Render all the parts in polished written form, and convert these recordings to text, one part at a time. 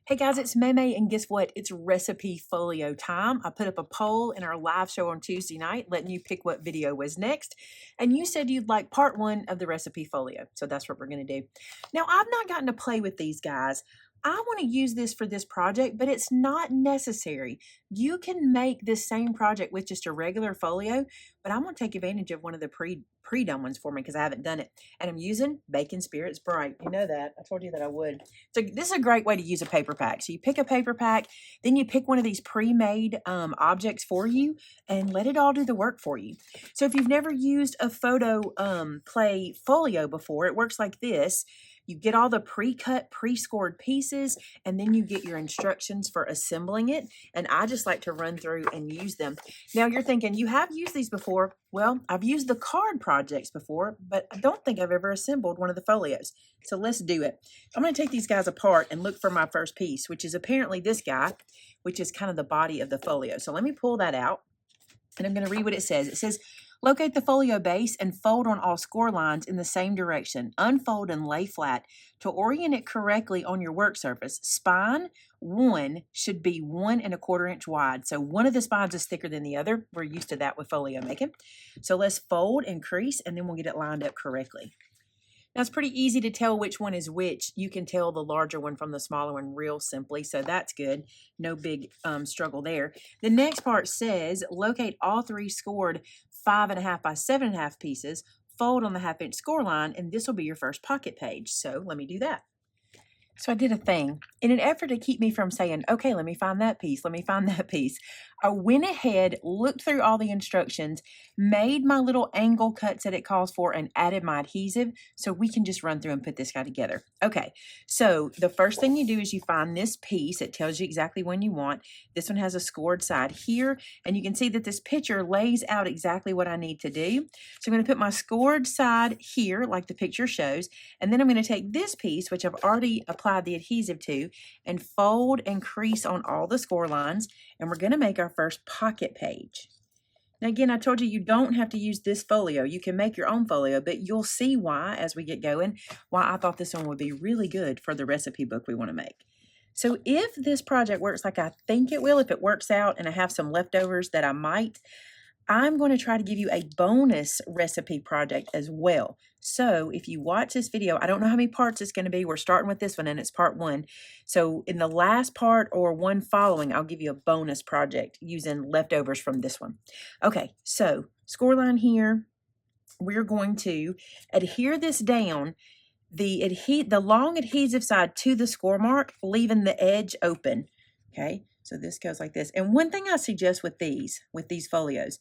Hey guys, it's Maymay, and guess what? It's recipe folio time. I put up a poll in our live show on Tuesday night, letting you pick what video was next. And you said you'd like part one of the recipe folio. So that's what we're going to do. Now, I've not gotten to play with these guys. I want to use this for this project, but it's not necessary. You can make this same project with just a regular folio, but I'm going to take advantage of one of the pre-done ones for me because I haven't done it. And I'm using Bacon Spirits Bright. You know that. I told you that I would. So this is a great way to use a paper pack. So you pick a paper pack, then you pick one of these pre-made objects for you and let it all do the work for you. So if you've never used a photo clay folio before, it works like this. You get all the pre-cut, pre-scored pieces, and then you get your instructions for assembling it. And I just like to run through and use them. Now you're thinking, you have used these before. Well, I've used the card projects before, but I don't think I've ever assembled one of the folios. So let's do it. I'm going to take these guys apart and look for my first piece, which is apparently this guy, which is kind of the body of the folio. So let me pull that out, and I'm going to read what it says. It says, locate the folio base and fold on all score lines in the same direction. Unfold and lay flat. To orient it correctly on your work surface, spine 1 should be 1 1/4 inch wide. So one of the spines is thicker than the other. We're used to that with folio making. So let's fold and crease, and then we'll get it lined up correctly. Now, it's pretty easy to tell which one is which. You can tell the larger one from the smaller one real simply, so that's good. No big struggle there. The next part says, locate all 3 scored 5.5 by 7.5 pieces, fold on the 1/2 inch score line, and this will be your first pocket page. So let me do that. So I did a thing. In an effort to keep me from saying, okay, let me find that piece, let me find that piece, I went ahead, looked through all the instructions, made my little angle cuts that it calls for, and added my adhesive so we can just run through and put this guy together. Okay, so the first thing you do is you find this piece. It tells you exactly when you want. This one has a scored side here, and you can see that this picture lays out exactly what I need to do. So I'm going to put my scored side here, like the picture shows, and then I'm going to take this piece, which I've already applied the adhesive to, and fold and crease on all the score lines, and we're going to make our first pocket page. Now again, I told you you don't have to use this folio. You can make your own folio, but you'll see why as we get going, why I thought this one would be really good for the recipe book we want to make. So if this project works like I think it will, if it works out and I have some leftovers that I might, I'm going to try to give you a bonus recipe project as well. So if you watch this video, I don't know how many parts it's going to be. We're starting with this one and it's part 1. So in the last part or one following, I'll give you a bonus project using leftovers from this one. Okay, so score line here. We're going to adhere this down, the long adhesive side to the score mark, leaving the edge open. Okay, so this goes like this. And one thing I suggest with these folios,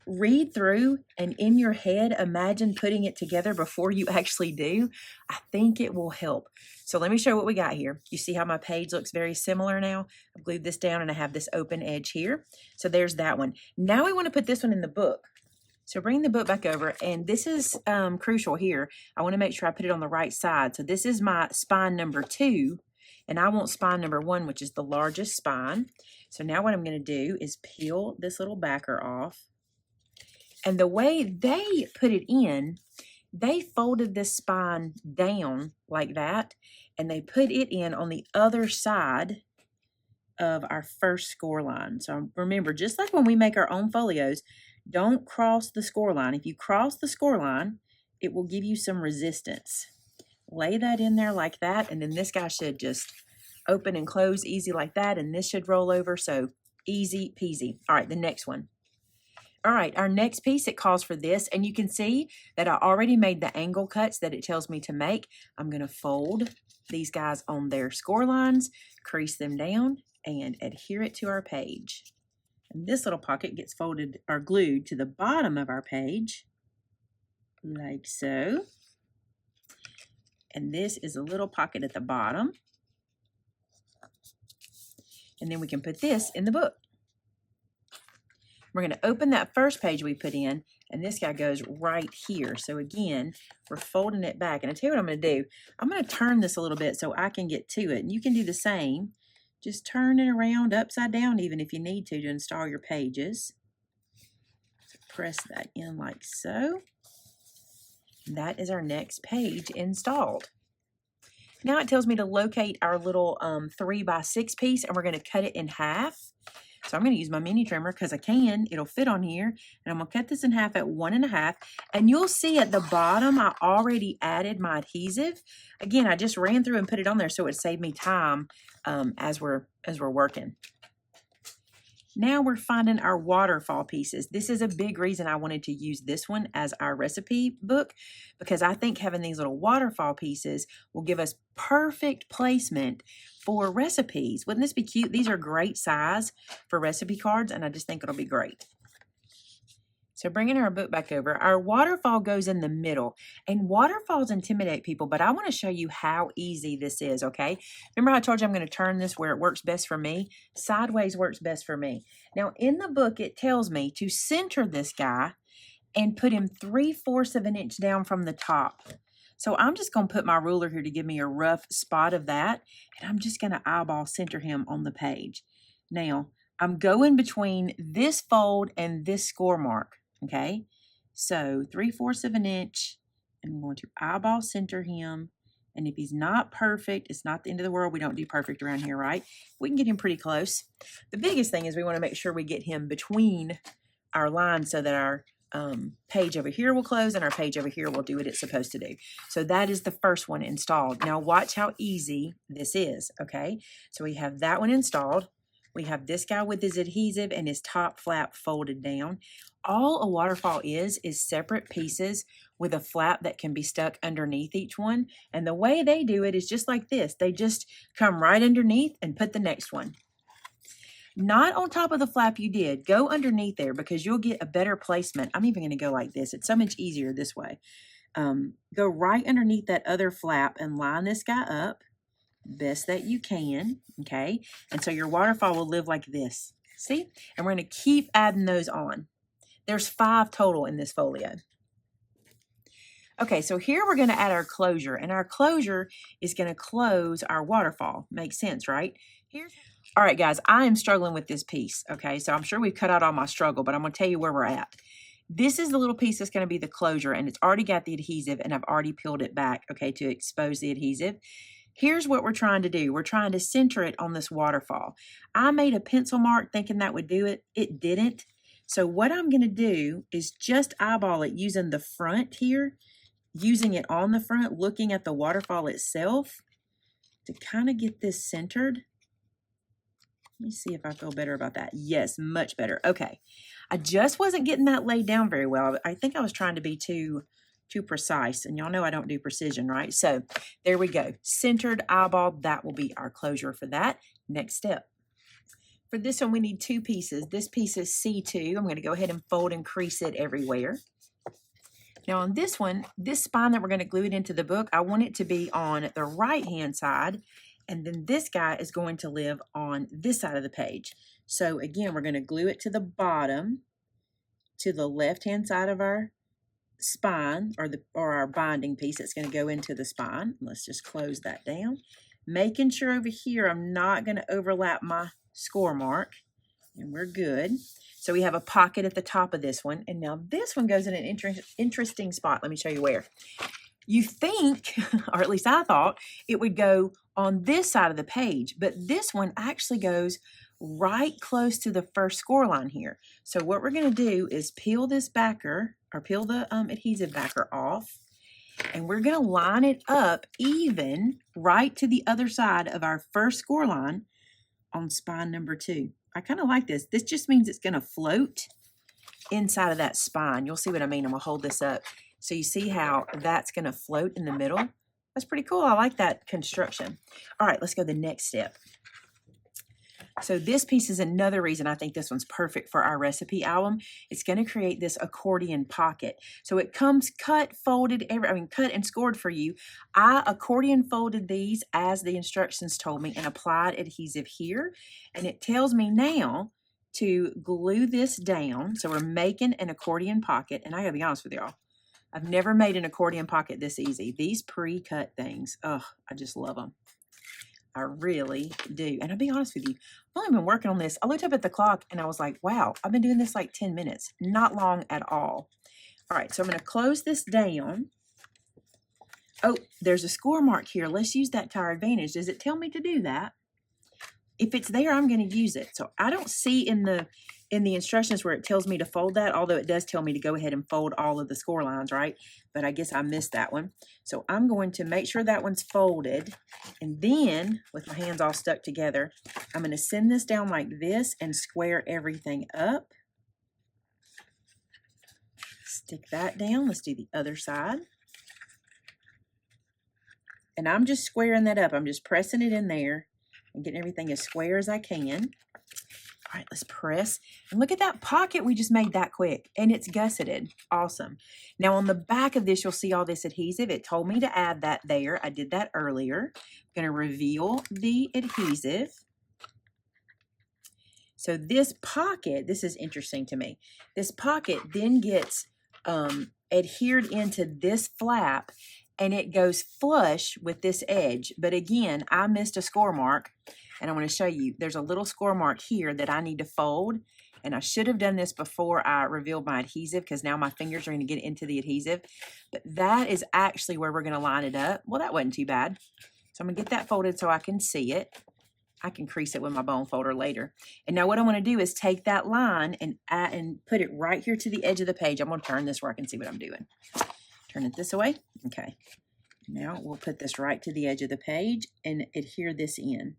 read through and in your head, imagine putting it together before you actually do. I think it will help. So let me show you what we got here. You see how my page looks very similar now? I've glued this down and I have this open edge here. So there's that one. Now we want to put this one in the book. So bring the book back over, and this is crucial here. I want to make sure I put it on the right side. So this is my spine number 2. And I want spine number 1, which is the largest spine. So now what I'm going to do is peel this little backer off. And the way they put it in, they folded this spine down like that, and they put it in on the other side of our first score line. So remember, just like when we make our own folios, don't cross the score line. If you cross the score line, it will give you some resistance. Lay that in there like that, and then this guy should just open and close easy like that, and this should roll over, so easy peasy. All right, the next one. All right, our next piece, it calls for this, and you can see that I already made the angle cuts that it tells me to make. I'm going to fold these guys on their score lines, crease them down, and adhere it to our page. And this little pocket gets folded or glued to the bottom of our page, like so. And this is a little pocket at the bottom. And then we can put this in the book. We're going to open that first page we put in, and this guy goes right here. So again, we're folding it back. And I tell you what I'm going to do. I'm going to turn this a little bit so I can get to it. And you can do the same. Just turn it around upside down even if you need to install your pages. So press that in like so. And that is our next page installed. Now it tells me to locate our little 3x6 piece, and we're going to cut it in half. So I'm going to use my mini trimmer because I can. It'll fit on here. And I'm going to cut this in half at 1.5. And you'll see at the bottom, I already added my adhesive. Again, I just ran through and put it on there so it would save me time as we're working. Now we're finding our waterfall pieces. This is a big reason I wanted to use this one as our recipe book, because I think having these little waterfall pieces will give us perfect placement for recipes. Wouldn't this be cute? These are great size for recipe cards, and I just think it'll be great. So bringing our book back over, our waterfall goes in the middle, and waterfalls intimidate people, but I want to show you how easy this is, okay? Remember how I told you I'm going to turn this where it works best for me? Sideways works best for me. Now in the book, it tells me to center this guy and put him 3/4 of an inch down from the top. So I'm just going to put my ruler here to give me a rough spot of that, and I'm just going to eyeball center him on the page. Now, I'm going between this fold and this score mark. Okay, so 3/4 of an inch, and I'm going to eyeball center him. And if he's not perfect, it's not the end of the world. We don't do perfect around here, right? We can get him pretty close. The biggest thing is we want to make sure we get him between our lines so that our page over here will close and our page over here will do what it's supposed to do. So that is the first one installed. Now watch how easy this is, okay? So we have that one installed. We have this guy with his adhesive and his top flap folded down. All a waterfall is separate pieces with a flap that can be stuck underneath each one. And the way they do it is just like this. They just come right underneath and put the next one. Not on top of the flap you did. Go underneath there because you'll get a better placement. I'm even going to go like this. It's so much easier this way. Go right underneath that other flap and line this guy up best that you can, okay? And so your waterfall will live like this. See? And we're going to keep adding those on. There's 5 total in this folio. Okay, so here we're going to add our closure, and our closure is going to close our waterfall. Makes sense, right? All right, guys, I am struggling with this piece, okay? So I'm sure we've cut out all my struggle, but I'm going to tell you where we're at. This is the little piece that's going to be the closure, and it's already got the adhesive, and I've already peeled it back, okay, to expose the adhesive. Here's what we're trying to do. We're trying to center it on this waterfall. I made a pencil mark thinking that would do it. It didn't. So what I'm going to do is just eyeball it using the front here, using it on the front, looking at the waterfall itself to kind of get this centered. Let me see if I feel better about that. Yes, much better. Okay. I just wasn't getting that laid down very well. I think I was trying to be too precise, and y'all know I don't do precision, right? So there we go. Centered eyeball, that will be our closure for that. Next step. For this one, we need 2 pieces. This piece is C2. I'm going to go ahead and fold and crease it everywhere. Now on this one, this spine that we're going to glue it into the book, I want it to be on the right-hand side, and then this guy is going to live on this side of the page. So again, we're going to glue it to the bottom, to the left-hand side of our spine, or our binding piece that's going to go into the spine. Let's just close that down. Making sure over here I'm not going to overlap my score mark, and we're good. So we have a pocket at the top of this one, and now this one goes in an interesting spot. Let me show you where. You think, or at least I thought, it would go on this side of the page, but this one actually goes right close to the first score line here. So what we're going to do is peel this backer, or peel the adhesive backer off, and we're going to line it up even right to the other side of our first score line on spine number 2. I kind of like this. This just means it's going to float inside of that spine. You'll see what I mean. I'm going to hold this up. So you see how that's going to float in the middle? That's pretty cool. I like that construction. All right, let's go to the next step. So this piece is another reason I think this one's perfect for our recipe album. It's going to create this accordion pocket. So it comes cut, folded, cut and scored for you. I accordion folded these as the instructions told me and applied adhesive here. And it tells me now to glue this down. So we're making an accordion pocket. And I gotta be honest with y'all, I've never made an accordion pocket this easy. These pre-cut things, oh, I just love them. I really do. And I'll be honest with you, I've only been working on this. I looked up at the clock and I was like, wow, I've been doing this like 10 minutes. Not long at all. All right, so I'm going to close this down. Oh, there's a score mark here. Let's use that to our advantage. Does it tell me to do that? If it's there, I'm going to use it. So I don't see in the instructions where it tells me to fold that, although it does tell me to go ahead and fold all of the score lines, right? But I guess I missed that one. So I'm going to make sure that one's folded. And then, with my hands all stuck together, I'm going to send this down like this and square everything up. Stick that down. Let's do the other side. And I'm just squaring that up. I'm just pressing it in there and getting everything as square as I can. All right, let's press. And look at that pocket we just made that quick. And it's gusseted. Awesome. Now on the back of this, you'll see all this adhesive. It told me to add that there. I did that earlier. I'm going to reveal the adhesive. So this pocket, this is interesting to me. This pocket then gets adhered into this flap, and it goes flush with this edge. But again, I missed a score mark, and I want to show you. There's a little score mark here that I need to fold, and I should have done this before I revealed my adhesive, because now my fingers are going to get into the adhesive. But that is actually where we're going to line it up. Well, that wasn't too bad. So I'm going to get that folded so I can see it. I can crease it with my bone folder later. And now what I want to do is take that line and put it right here to the edge of the page. I'm going to turn this where I can see what I'm doing. Turn it this way. Okay. Now we'll put this right to the edge of the page and adhere this in.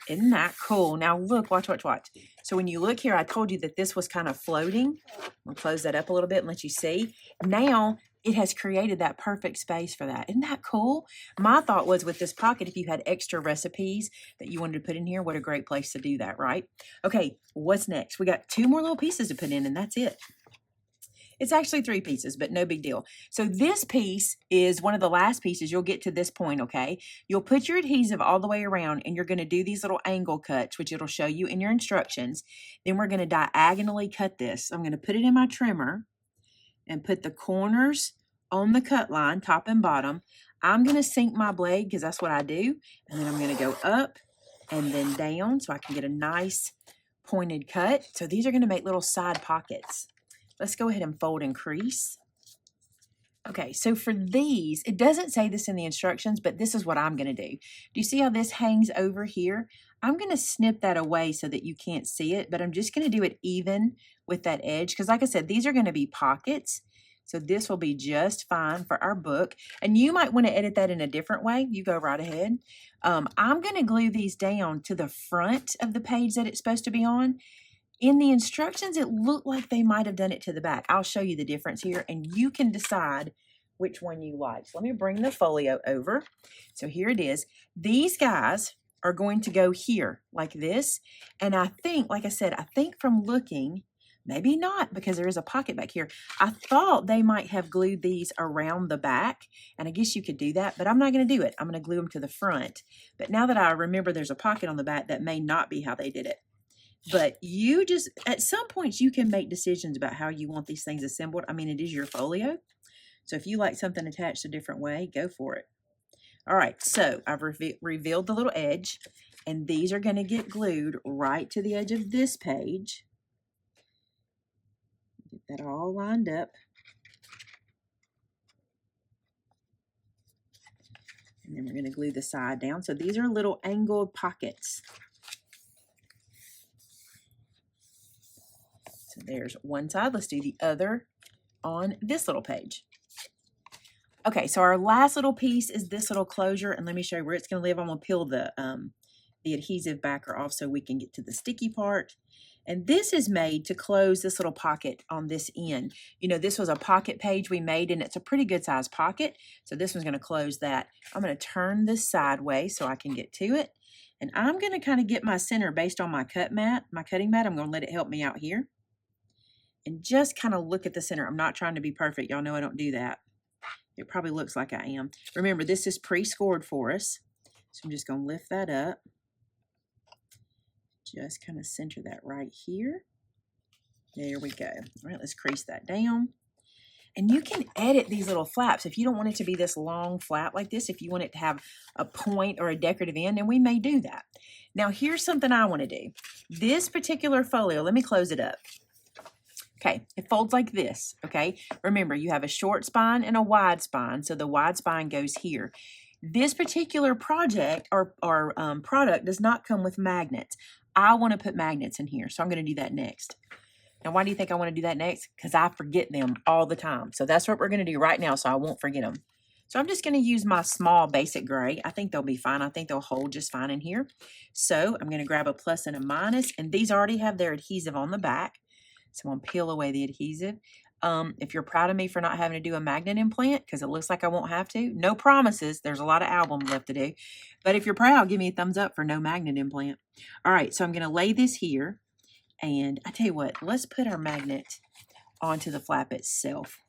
Isn't that cool? Now look, watch, watch, watch. So when you look here, I told you that this was kind of floating. I'll close that up a little bit and let you see. Now it has created that perfect space for that. Isn't that cool? My thought was with this pocket, if you had extra recipes that you wanted to put in here, what a great place to do that, right? Okay, what's next? We got 2 more little pieces to put in, and that's it. It's actually 3 pieces, but no big deal. So this piece is one of the last pieces. You'll get to this point, okay? You'll put your adhesive all the way around, and you're going to do these little angle cuts, which it'll show you in your instructions. Then we're going to diagonally cut this. I'm going to put it in my trimmer and put the corners on the cut line, top and bottom. I'm going to sink my blade because that's what I do. And then I'm going to go up and then down so I can get a nice pointed cut. So these are going to make little side pockets. Let's go ahead and fold and crease. Okay, so for these, it doesn't say this in the instructions, but this is what I'm going to do. Do you see how this hangs over here? I'm going to snip that away so that you can't see it, but I'm just going to do it even with that edge because like I said, these are going to be pockets. So this will be just fine for our book. And you might want to edit that in a different way. You go right ahead. I'm going to glue these down to the front of the page that it's supposed to be on. In the instructions, it looked like they might have done it to the back. I'll show you the difference here, and you can decide which one you like. So let me bring the folio over. So here it is. These guys are going to go here like this. And I think, like I said, I think from looking, maybe not because there is a pocket back here. I thought they might have glued these around the back, and I guess you could do that, but I'm not going to do it. I'm going to glue them to the front. But now that I remember there's a pocket on the back, that may not be how they did it. But you just, at some points, you can make decisions about how you want these things assembled. I mean, it is your folio. So if you like something attached a different way, go for it. All right, so I've revealed the little edge, and these are going to get glued right to the edge of this page. Get that all lined up. And then we're going to glue the side down. So these are little angled pockets. So there's one side. Let's do the other on this little page. Okay, so our last little piece is this little closure, and let me show you where it's going to live. I'm going to peel the adhesive backer off so we can get to the sticky part. And this is made to close this little pocket on this end. You know, this was a pocket page we made, and it's a pretty good size pocket. So this one's going to close that. I'm going to turn this sideways so I can get to it. And I'm going to kind of get my center based on my cutting mat. I'm going to let it help me out here. And just kind of look at the center. I'm not trying to be perfect. Y'all know I don't do that. It probably looks like I am. Remember, this is pre-scored for us. So I'm just going to lift that up. Just kind of center that right here. There we go. All right, let's crease that down. And you can edit these little flaps. If you don't want it to be this long flap like this, if you want it to have a point or a decorative end, and we may do that. Now, here's something I want to do. This particular folio, let me close it up. Okay, it folds like this, okay? Remember, you have a short spine and a wide spine, so the wide spine goes here. This particular project or product does not come with magnets. I want to put magnets in here, so I'm going to do that next. Now, why do you think I want to do that next? Because I forget them all the time. So that's what we're going to do right now, so I won't forget them. So I'm just going to use my small basic gray. I think they'll be fine. I think they'll hold just fine in here. So I'm going to grab a plus and a minus, and these already have their adhesive on the back. So I'm going to peel away the adhesive. If you're proud of me for not having to do a magnet implant, because it looks like I won't have to, no promises. There's a lot of album left to do. But if you're proud, give me a thumbs up for no magnet implant. All right, so I'm going to lay this here. And I tell you what, let's put our magnet onto the flap itself.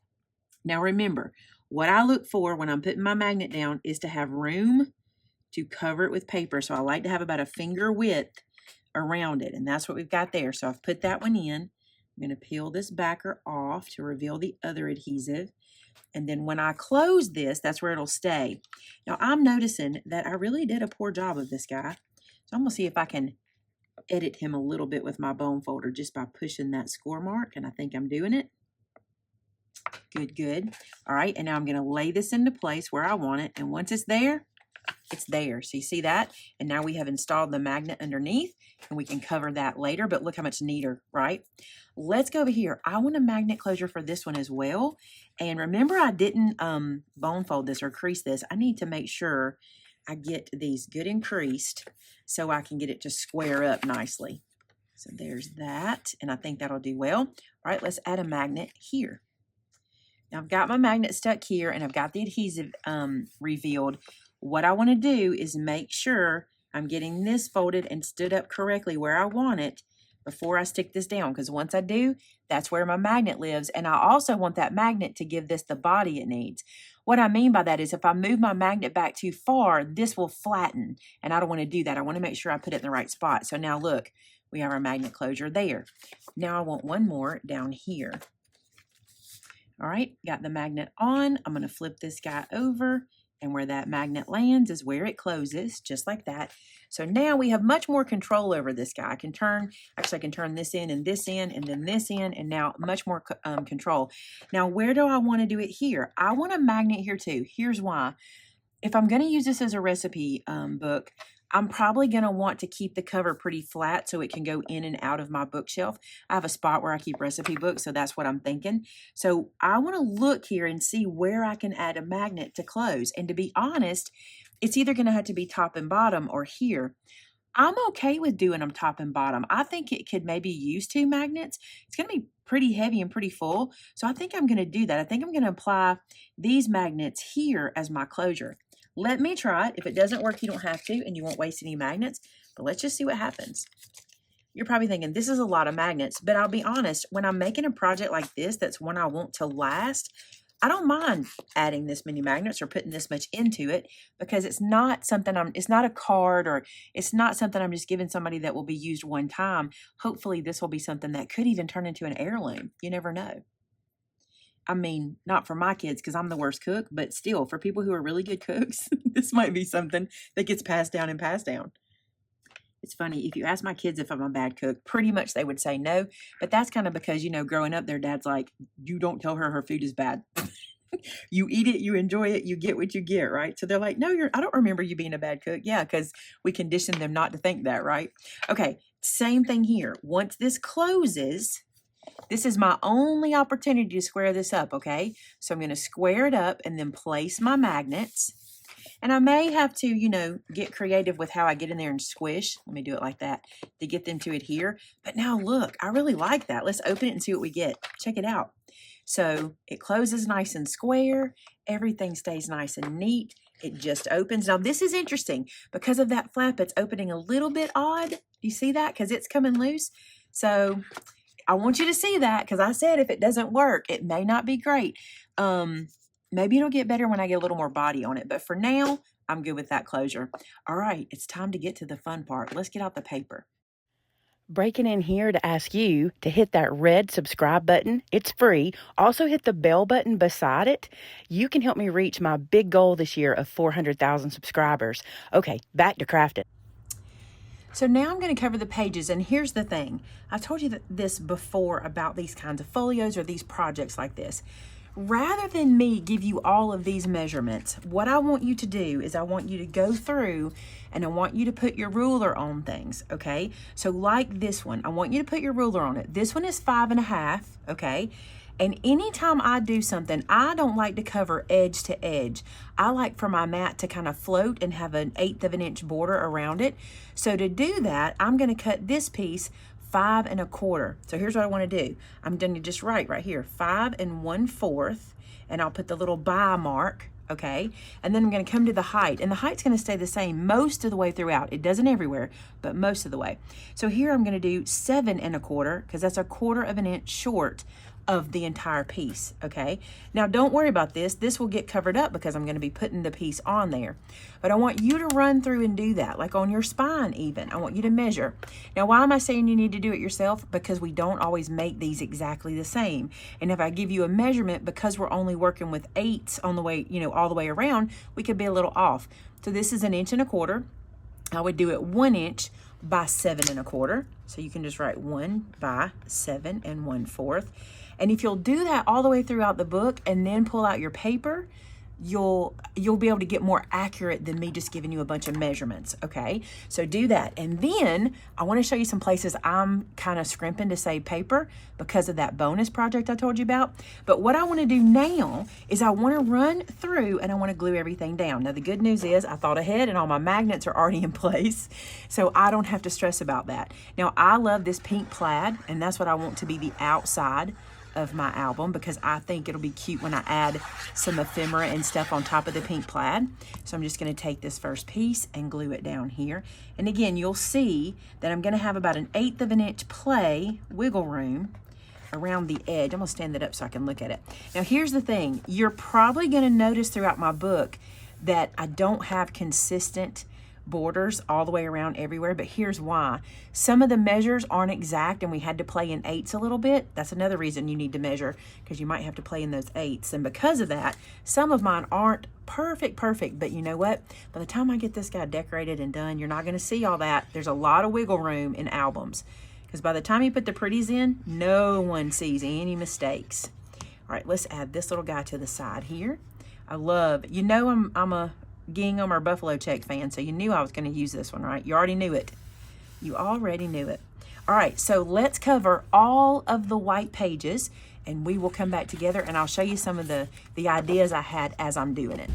Now remember, what I look for when I'm putting my magnet down is to have room to cover it with paper. So I like to have about a finger width around it. And that's what we've got there. So I've put that one in. I'm going to peel this backer off to reveal the other adhesive. And then when I close this, that's where it'll stay. Now I'm noticing that I really did a poor job of this guy. So I'm going to see if I can edit him a little bit with my bone folder just by pushing that score mark. And I think I'm doing it. Good, good. All right, and now I'm going to lay this into place where I want it. And once it's there, it's there. So you see that? And now we have installed the magnet underneath, and we can cover that later. But look how much neater, right? Let's go over here. I want a magnet closure for this one as well. And remember, I didn't bone fold this or crease this. I need to make sure I get these good and creased so I can get it to square up nicely. So there's that, and I think that'll do well. All right, let's add a magnet here. Now I've got my magnet stuck here, and I've got the adhesive revealed. What I want to do is make sure I'm getting this folded and stood up correctly where I want it before I stick this down, because once I do, that's where my magnet lives, and I also want that magnet to give this the body it needs. What I mean by that is if I move my magnet back too far, this will flatten, and I don't want to do that. I want to make sure I put it in the right spot. So now look, we have our magnet closure there. Now I want one more down here. All right, got the magnet on. I'm going to flip this guy over, and where that magnet lands is where it closes, just like that. So now we have much more control over this guy. I can turn this in and this in and then this in, and now much more control. Now, where do I want to do it here? I want a magnet here too. Here's why. If I'm going to use this as a recipe book, I'm probably going to want to keep the cover pretty flat so it can go in and out of my bookshelf. I have a spot where I keep recipe books, so that's what I'm thinking. So I want to look here and see where I can add a magnet to close. And to be honest, it's either going to have to be top and bottom or here. I'm okay with doing them top and bottom. I think it could maybe use 2 magnets. It's going to be pretty heavy and pretty full. So I think I'm going to do that. I think I'm going to apply these magnets here as my closure. Let me try it. If it doesn't work, you don't have to, and you won't waste any magnets. But let's just see what happens. You're probably thinking, this is a lot of magnets. But I'll be honest, when I'm making a project like this, that's one I want to last, I don't mind adding this many magnets or putting this much into it, because it's not something it's not a card, or it's not something I'm just giving somebody that will be used one time. Hopefully this will be something that could even turn into an heirloom. You never know. I mean, not for my kids because I'm the worst cook, but still, for people who are really good cooks, this might be something that gets passed down and passed down. It's funny, if you ask my kids if I'm a bad cook, pretty much they would say no, but that's kind of because, you know, growing up, their dad's like, you don't tell her food is bad. You eat it, you enjoy it, you get what you get, right? So they're like, no, I don't remember you being a bad cook. Yeah, because we conditioned them not to think that, right? Okay, same thing here. Once this closes, this is my only opportunity to square this up, okay? So I'm going to square it up and then place my magnets. And I may have to, you know, get creative with how I get in there and squish. Let me do it like that to get them to adhere. But now look, I really like that. Let's open it and see what we get. Check it out. So it closes nice and square. Everything stays nice and neat. It just opens. Now this is interesting. Because of that flap, it's opening a little bit odd. Do you see that? Because it's coming loose. So I want you to see that, because I said if it doesn't work, it may not be great. Maybe it'll get better when I get a little more body on it. But for now, I'm good with that closure. All right, it's time to get to the fun part. Let's get out the paper. Breaking in here to ask you to hit that red subscribe button. It's free. Also hit the bell button beside it. You can help me reach my big goal this year of 400,000 subscribers. Okay, back to crafting. So now I'm going to cover the pages, and here's the thing. I told you this before about these kinds of folios or these projects like this. Rather than me give you all of these measurements, what I want you to do is I want you to go through and I want you to put your ruler on things, okay? So like this one, I want you to put your ruler on it. This one is 5.5, okay? And anytime I do something, I don't like to cover edge to edge. I like for my mat to kind of float and have an 1/8 of an inch border around it. So to do that, I'm gonna cut this piece 5 1/4. So here's what I want to do. I'm going to just write right here, 5 1/4, and I'll put the little by mark, okay? And then I'm going to come to the height, and the height's going to stay the same most of the way throughout. It doesn't everywhere, but most of the way. So here I'm going to do 7 1/4, because that's 1/4 of an inch short of the entire piece, okay? Now don't worry about this. This will get covered up because I'm gonna be putting the piece on there. But I want you to run through and do that, like on your spine even. I want you to measure. Now why am I saying you need to do it yourself? Because we don't always make these exactly the same. And if I give you a measurement, because we're only working with 8s on the way, you know, all the way around, we could be a little off. So this is 1 1/4 inch. I would do it 1 inch by 7 1/4. So you can just write 1 by 7 1/4. And if you'll do that all the way throughout the book and then pull out your paper, you'll be able to get more accurate than me just giving you a bunch of measurements, okay? So do that. And then I want to show you some places I'm kind of scrimping to save paper because of that bonus project I told you about. But what I want to do now is I want to run through and I want to glue everything down. Now the good news is I thought ahead and all my magnets are already in place, so I don't have to stress about that. Now I love this pink plaid, and that's what I want to be the outside of my album because I think it'll be cute when I add some ephemera and stuff on top of the pink plaid. So I'm just going to take this first piece and glue it down here. And again, you'll see that I'm going to have about 1/8 of an inch play wiggle room around the edge. I'm going to stand that up so I can look at it. Now here's the thing. You're probably going to notice throughout my book that I don't have consistent borders all the way around everywhere, but here's why. Some of the measures aren't exact and we had to play in 8s a little bit. That's another reason you need to measure, because you might have to play in those 8s. And because of that, some of mine aren't perfect, but you know what? By the time I get this guy decorated and done, you're not going to see all that. There's a lot of wiggle room in albums, because by the time you put the pretties in, no one sees any mistakes. All right, let's add this little guy to the side here. I love, you know, I'm a gingham or buffalo check fan, so you knew I was going to use this one, right? You already knew it. You already knew it. All right, so let's cover all of the white pages, and we will come back together, and I'll show you some of the ideas I had as I'm doing it.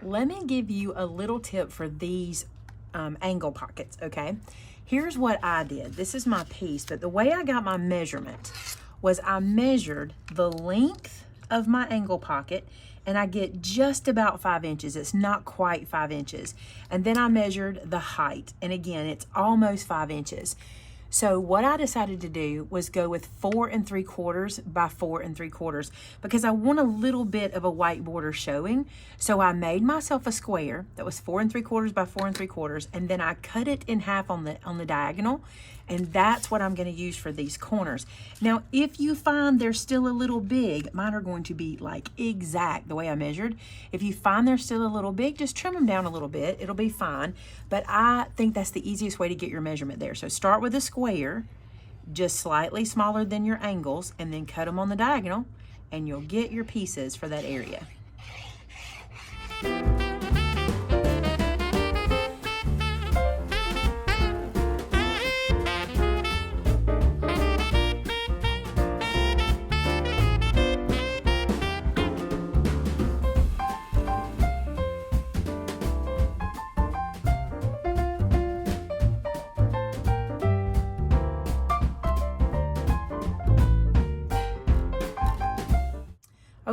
Let me give you a little tip for these angle pockets, okay? Here's what I did. This is my piece, but the way I got my measurement was I measured the length of my angle pocket, and I get just about 5 inches. It's not quite 5 inches. And then I measured the height, and again, it's almost 5 inches. So what I decided to do was go with 4 3/4 by 4 3/4 because I want a little bit of a white border showing. So I made myself a square that was 4 3/4 by 4 3/4, and then I cut it in half on the diagonal, and that's what I'm going to use for these corners. Now, if you find they're still a little big, mine are going to be like exact the way I measured. If you find they're still a little big, just trim them down a little bit. It'll be fine. But I think that's the easiest way to get your measurement there. So start with a square, just slightly smaller than your angles, and then cut them on the diagonal, and you'll get your pieces for that area.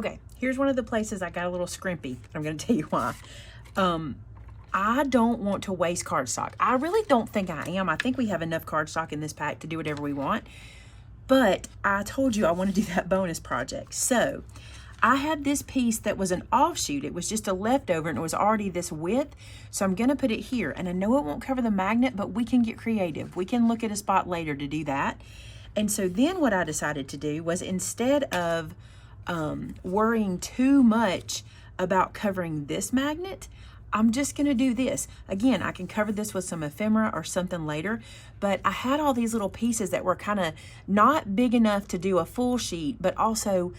Okay, here's one of the places I got a little scrimpy. I'm going to tell you why. I don't want to waste cardstock. I really don't think I am. I think we have enough cardstock in this pack to do whatever we want. But I told you I want to do that bonus project. So I had this piece that was an offshoot. It was just a leftover and it was already this width. So I'm going to put it here. And I know it won't cover the magnet, but we can get creative. We can look at a spot later to do that. And so then what I decided to do was, instead of worrying too much about covering this magnet, I'm just going to do this. Again, I can cover this with some ephemera or something later, but I had all these little pieces that were kind of not big enough to do a full sheet, but also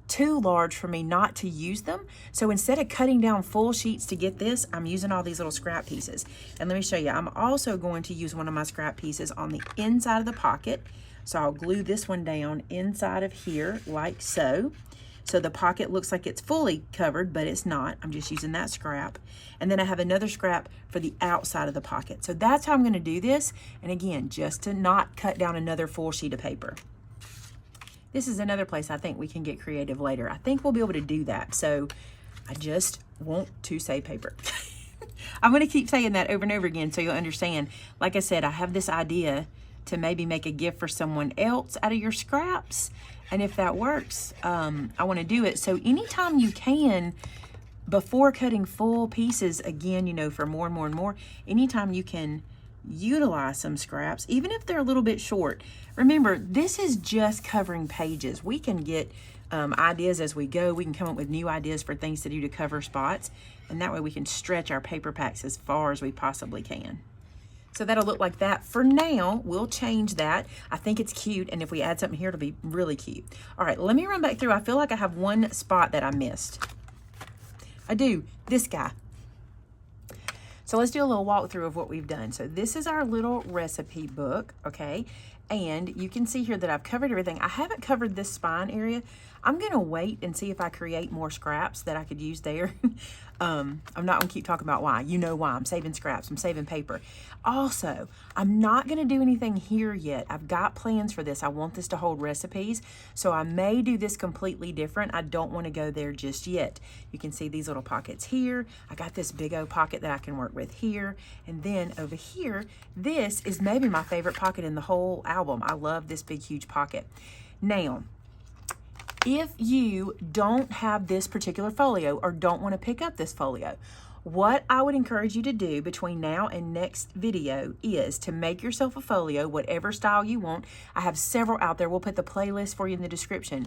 too large for me not to use them. So instead of cutting down full sheets to get this, I'm using all these little scrap pieces. And let me show you, I'm also going to use one of my scrap pieces on the inside of the pocket. So I'll glue this one down inside of here like so. So the pocket looks like it's fully covered, but it's not. I'm just using that scrap. And then I have another scrap for the outside of the pocket. So that's how I'm going to do this. And again, just to not cut down another full sheet of paper. This is another place I think we can get creative later. I think we'll be able to do that. So I just want to save paper. I'm going to keep saying that over and over again so you'll understand. Like I said, I have this idea to maybe make a gift for someone else out of your scraps. And if that works, I want to do it. So anytime you can, before cutting full pieces, again, you know, for more and more and more, anytime you can utilize some scraps, even if they're a little bit short. Remember, this is just covering pages. We can get ideas as we go. We can come up with new ideas for things to do to cover spots. And that way we can stretch our paper packs as far as we possibly can. So that'll look like that. For now, we'll change that. I think it's cute, and if we add something here, it'll be really cute. All right, let me run back through. I feel like I have one spot that I missed. I do, this guy. So let's do a little walkthrough of what we've done. So this is our little recipe book, okay? And you can see here that I've covered everything. I haven't covered this spine area. I'm gonna wait and see if I create more scraps that I could use there. I'm not gonna keep talking about why. You know why. I'm saving scraps, I'm saving paper. Also, I'm not gonna do anything here yet. I've got plans for this. I want this to hold recipes, so I may do this completely different. I don't wanna go there just yet. You can see these little pockets here. I got this big old pocket that I can work with here. And then over here, this is maybe my favorite pocket in the whole album. I love this big, huge pocket. Now, if you don't have this particular folio or don't want to pick up this folio, what I would encourage you to do between now and next video is to make yourself a folio, whatever style you want. I have several out there. We'll put the playlist for you in the description.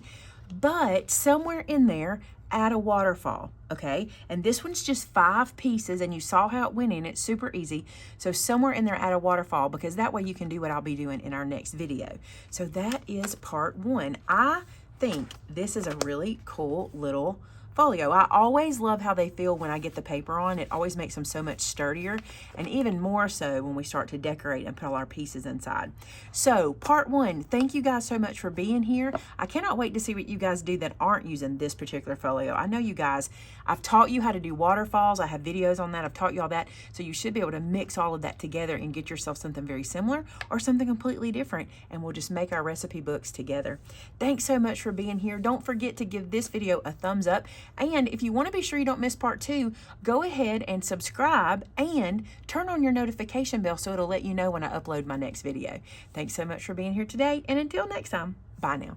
But somewhere in there, add a waterfall, okay? And this one's just 5 pieces, and you saw how it went in. It's super easy. So somewhere in there, add a waterfall, because that way you can do what I'll be doing in our next video. So that is part 1. I think this is a really cool little folio. I always love how they feel when I get the paper on. It always makes them so much sturdier, and even more so when we start to decorate and put all our pieces inside. So part 1, thank you guys so much for being here. I cannot wait to see what you guys do that aren't using this particular folio. I know you guys, I've taught you how to do waterfalls. I have videos on that. I've taught you all that. So you should be able to mix all of that together and get yourself something very similar or something completely different, and we'll just make our recipe books together. Thanks so much for being here. Don't forget to give this video a thumbs up. And if you want to be sure you don't miss part 2, go ahead and subscribe and turn on your notification bell so it'll let you know when I upload my next video. Thanks so much for being here today, and until next time, bye now.